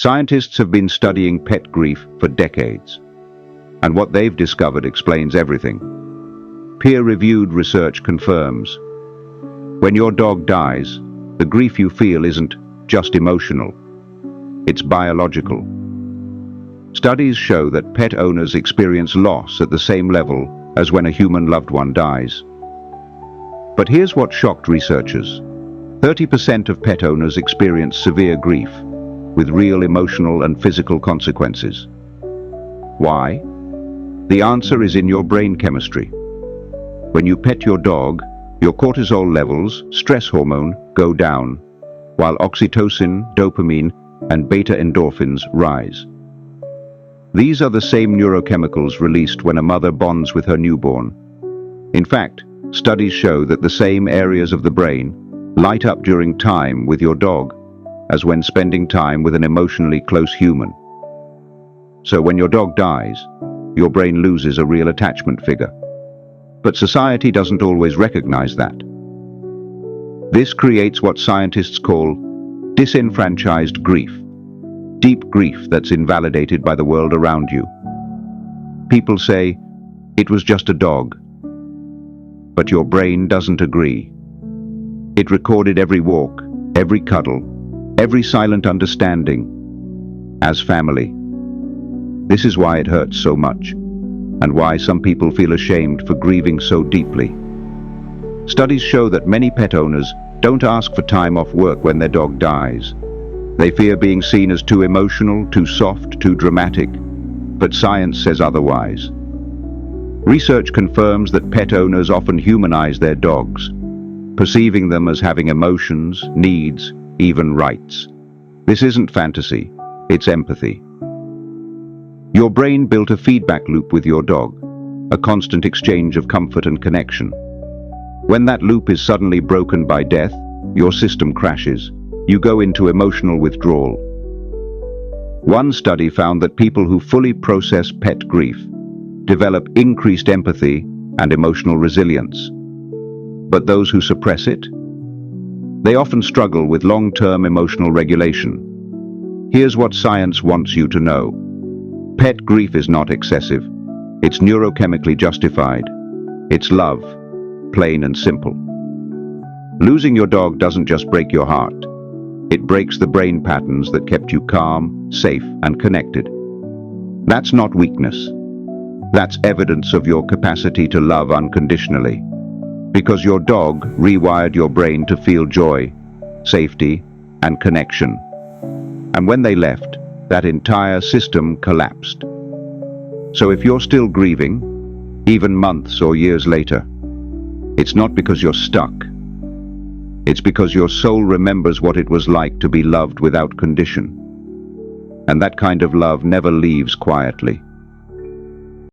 Scientists have been studying pet grief for decades, and what they've discovered explains everything. Peer-reviewed research confirms when your dog dies, the grief you feel isn't just emotional, it's biological. Studies show that pet owners experience loss at the same level as when a human loved one dies. But here's what shocked researchers. 30% of pet owners experience severe grief, with real emotional and physical consequences. Why? The answer is in your brain chemistry. When you pet your dog, your cortisol levels, stress hormone, go down, while oxytocin, dopamine, and beta endorphins rise. These are the same neurochemicals released when a mother bonds with her newborn. In fact, studies show that the same areas of the brain light up during time with your dog as when spending time with an emotionally close human. So when your dog dies, your brain loses a real attachment figure. But society doesn't always recognize that. This creates what scientists call disenfranchised grief, deep grief that's invalidated by the world around you. People say, "It was just a dog." But your brain doesn't agree. It recorded every walk, every cuddle, every silent understanding as family. This is why it hurts so much, and why some people feel ashamed for grieving so deeply. Studies show that many pet owners don't ask for time off work when their dog dies. They fear being seen as too emotional, too soft, too dramatic, but science says otherwise. Research confirms that pet owners often humanize their dogs, perceiving them as having emotions, needs, even rights. This isn't fantasy, it's empathy. Your brain built a feedback loop with your dog, a constant exchange of comfort and connection. When that loop is suddenly broken by death, your system crashes. You go into emotional withdrawal. One study found that people who fully process pet grief develop increased empathy and emotional resilience. But those who suppress it, they often struggle with long-term emotional regulation. Here's what science wants you to know. Pet grief is not excessive. It's neurochemically justified. It's love, plain and simple. Losing your dog doesn't just break your heart. It breaks the brain patterns that kept you calm, safe, and connected. That's not weakness. That's evidence of your capacity to love unconditionally. Because your dog rewired your brain to feel joy, safety, and connection. And when they left, that entire system collapsed. So if you're still grieving, even months or years later, it's not because you're stuck. It's because your soul remembers what it was like to be loved without condition. And that kind of love never leaves quietly.